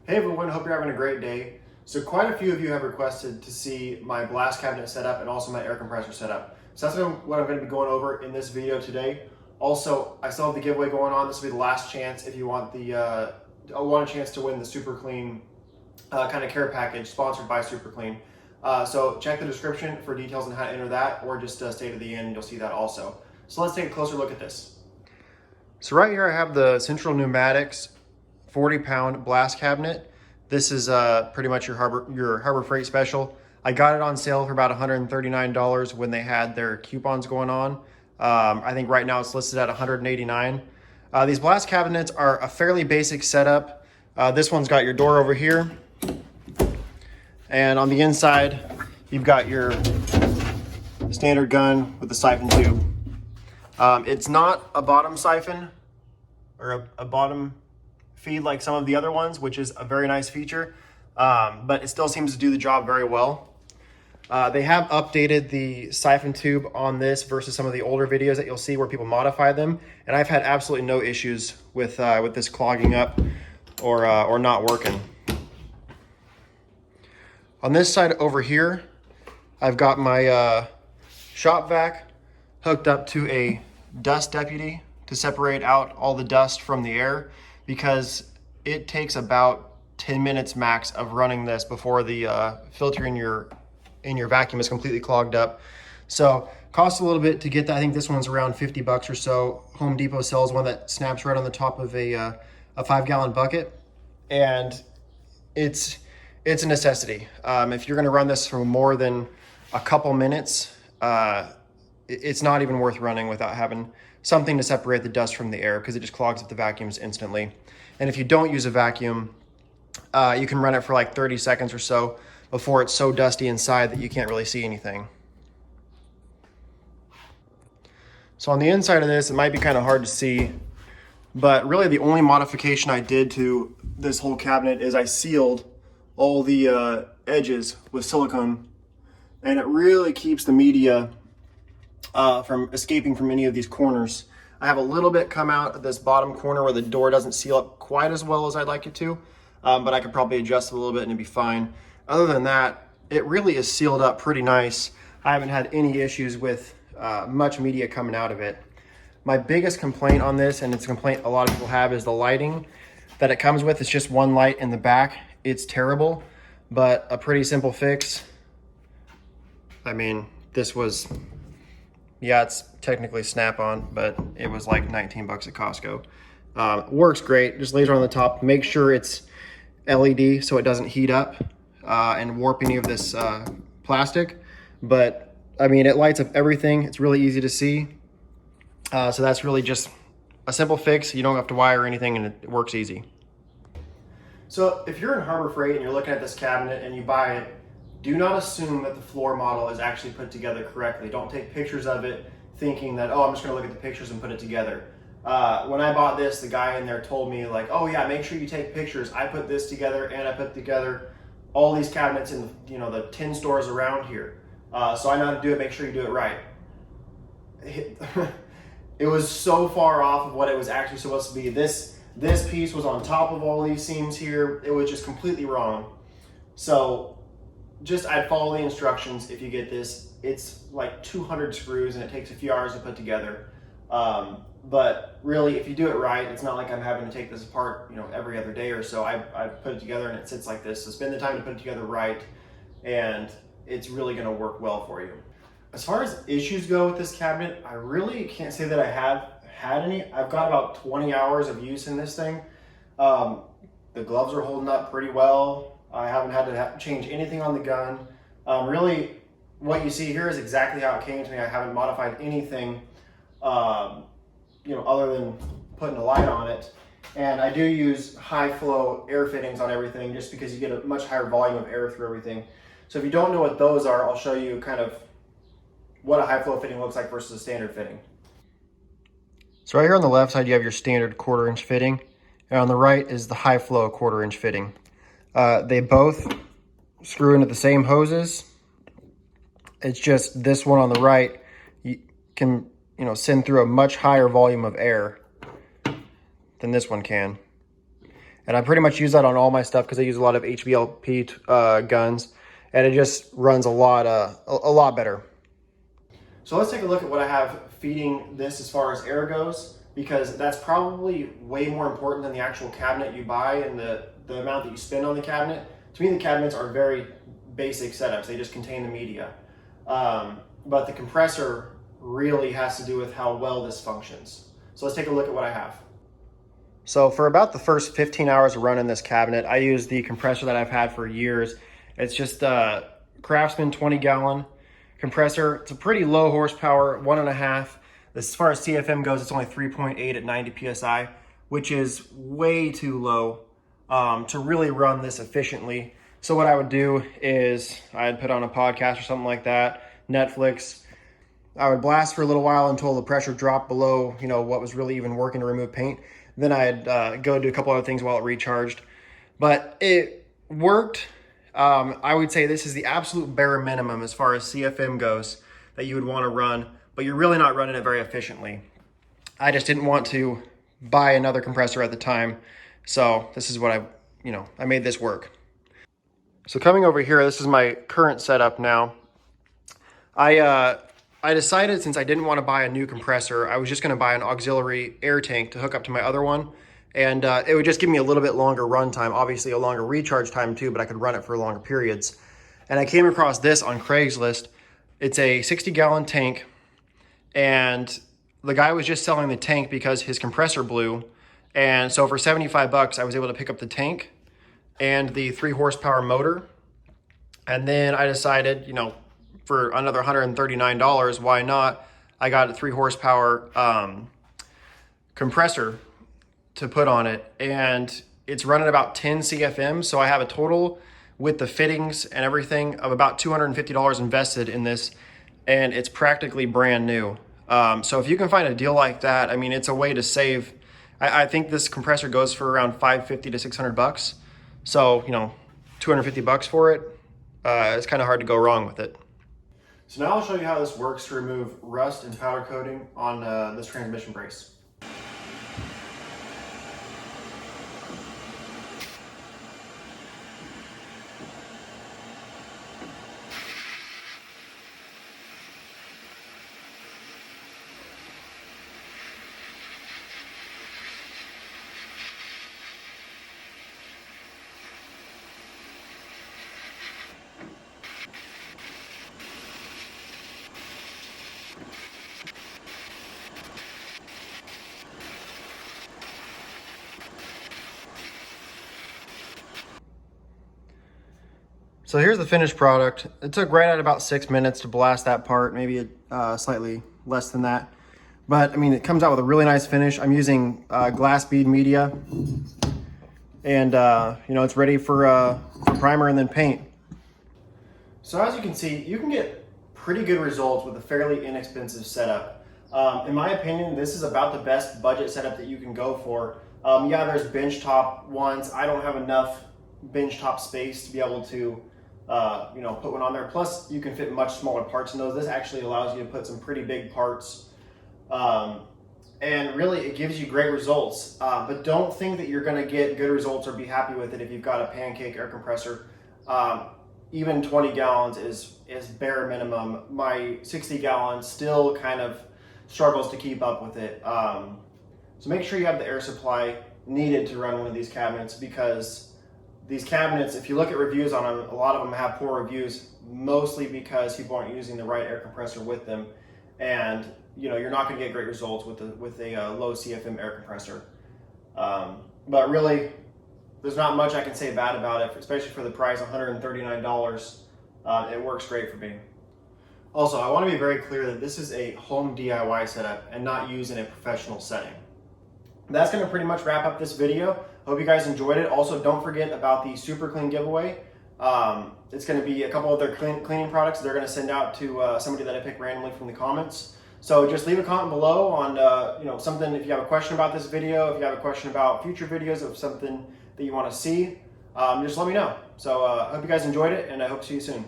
Hey everyone, hope you're having a great day. So quite a few of you have requested to see my blast cabinet setup and also my air compressor setup. So that's what I'm going to be going over in this video today. Also, I still have the giveaway going on. This will be the last chance if you want want a chance to win the Super Clean kind of care package sponsored by Super Clean. So check the description for details on how to enter that, or just stay to the end and you'll see that also. So let's take a closer look at this. So right here I have the Central Pneumatics 40-pound blast cabinet. This is pretty much your Harbor Freight special. I got it on sale for about $139 when they had their coupons going on. I think right now it's listed at $189. These blast cabinets are a fairly basic setup. This one's got your door over here, and on the inside you've got your standard gun with the siphon tube. It's not a bottom siphon or a bottom feed like some of the other ones, which is a very nice feature, but it still seems to do the job very well. They have updated the siphon tube on this versus some of the older videos that you'll see where people modify them, and I've had absolutely no issues with this clogging up or not working. On this side over here, I've got my shop vac hooked up to a dust deputy to separate out all the dust from the air, because it takes about 10 minutes max of running this before the filter in your vacuum is completely clogged up. So costs a little bit to get that. I think this one's around 50 bucks or so. Home Depot sells one that snaps right on the top of a 5-gallon bucket, and it's a necessity. If you're gonna run this for more than a couple minutes, it's not even worth running without having something to separate the dust from the air, because it just clogs up the vacuums instantly. And if you don't use a vacuum, you can run it for like 30 seconds or so before it's so dusty inside that you can't really see anything. So on the inside of this, it might be kind of hard to see, but really the only modification I did to this whole cabinet is I sealed all the edges with silicone, and it really keeps the media from escaping from any of these corners. I have a little bit come out of this bottom corner where the door doesn't seal up quite as well as I'd like it to, but I could probably adjust it a little bit and it'd be fine. Other than that, it really is sealed up pretty nice. I haven't had any issues with much media coming out of it. My biggest complaint on this, and it's a complaint a lot of people have, is the lighting that it comes with. It's just one light in the back. It's terrible, but a pretty simple fix. I mean, this was, yeah, it's technically Snap-on, but it was like 19 bucks at Costco. Works great, just laser on the top. Make sure it's LED so it doesn't heat up and warp any of this plastic. But I mean, it lights up everything. It's really easy to see. So that's really just a simple fix. You don't have to wire anything, and it works easy. So if you're in Harbor Freight and you're looking at this cabinet and you buy it, do not assume that the floor model is actually put together correctly. Don't take pictures of it thinking that, oh, I'm just gonna look at the pictures and put it together. When I bought this, the guy in there told me like, oh yeah, make sure you take pictures. I put this together, and I put together all these cabinets in the 10 stores around here. So I know how to do it, make sure you do it right. It was so far off of what it was actually supposed to be. This piece was on top of all these seams here. It was just completely wrong. So I'd follow the instructions if you get this. It's like 200 screws and it takes a few hours to put together. But really, if you do it right, it's not like I'm having to take this apart, every other day or so. I put it together and it sits like this. So spend the time to put it together right, and it's really gonna work well for you. As far as issues go with this cabinet, I really can't say that I have had any. I've got about 20 hours of use in this thing. The gloves are holding up pretty well. I haven't had to change anything on the gun. Really, what you see here is exactly how it came to me. I haven't modified anything, other than putting a light on it. And I do use high flow air fittings on everything, just because you get a much higher volume of air through everything. So if you don't know what those are, I'll show you kind of what a high flow fitting looks like versus a standard fitting. So right here on the left side, you have your standard 1/4 inch fitting, and on the right is the high flow 1/4 inch fitting. They both screw into the same hoses. It's just this one on the right, you can send through a much higher volume of air than this one can. And I pretty much use that on all my stuff because I use a lot of HVLP guns, and it just runs a lot better. So let's take a look at what I have feeding this as far as air goes, because that's probably way more important than the actual cabinet you buy and the amount that you spend on the cabinet. To me, the cabinets are very basic setups. They just contain the media. But the compressor really has to do with how well this functions. So let's take a look at what I have. So for about the first 15 hours of running this cabinet, I use the compressor that I've had for years. It's just a Craftsman 20-gallon compressor. It's a pretty low horsepower, 1.5. As far as CFM goes, it's only 3.8 at 90 PSI, which is way too low to really run this efficiently. So what I would do is I'd put on a podcast or something like that, Netflix. I would blast for a little while until the pressure dropped below, what was really even working to remove paint. Then I'd go do a couple other things while it recharged. But it worked. I would say this is the absolute bare minimum as far as CFM goes that you would want to run, but you're really not running it very efficiently. I just didn't want to buy another compressor at the time. So this is what I made this work. So coming over here, this is my current setup now. I decided, since I didn't want to buy a new compressor, I was just going to buy an auxiliary air tank to hook up to my other one. And it would just give me a little bit longer run time, obviously a longer recharge time too, but I could run it for longer periods. And I came across this on Craigslist. It's a 60-gallon tank, and the guy was just selling the tank because his compressor blew. And so for 75 bucks, I was able to pick up the tank and the 3-horsepower motor. And then I decided, for another $139, why not? I got a 3-horsepower compressor to put on it, and it's running about 10 CFM. So I have a total with the fittings and everything of about $250 invested in this, and it's practically brand new. So if you can find a deal like that, it's a way to save. I think this compressor goes for around $550 to $600. So, $250 for it. It's kind of hard to go wrong with it. So now I'll show you how this works to remove rust and powder coating on this transmission brace. So here's the finished product. It took right at about 6 minutes to blast that part, maybe slightly less than that. But it comes out with a really nice finish. I'm using glass bead media, and it's ready for primer and then paint. So as you can see, you can get pretty good results with a fairly inexpensive setup. In my opinion, this is about the best budget setup that you can go for. Yeah, there's bench top ones. I don't have enough bench top space to be able to put one on there. Plus, you can fit much smaller parts in those. This actually allows you to put some pretty big parts, and really it gives you great results. But don't think that you're going to get good results or be happy with it if you've got a pancake air compressor. Even 20 gallons is bare minimum. My 60 gallons still kind of struggles to keep up with it. So make sure you have the air supply needed to run one of these cabinets, because these cabinets, if you look at reviews on them, a lot of them have poor reviews, mostly because people aren't using the right air compressor with them. And you're not going to get great results with a low CFM air compressor. But really, there's not much I can say bad about it, especially for the price, $139. It works great for me. Also, I want to be very clear that this is a home DIY setup and not used in a professional setting. That's going to pretty much wrap up this video. Hope you guys enjoyed it. Also, don't forget about the Super Clean giveaway. It's going to be a couple of their cleaning products they're going to send out to somebody that I pick randomly from the comments. So just leave a comment below on something. If you have a question about this video, if you have a question about future videos of something that you want to see, just let me know. So I hope you guys enjoyed it, and I hope to see you soon.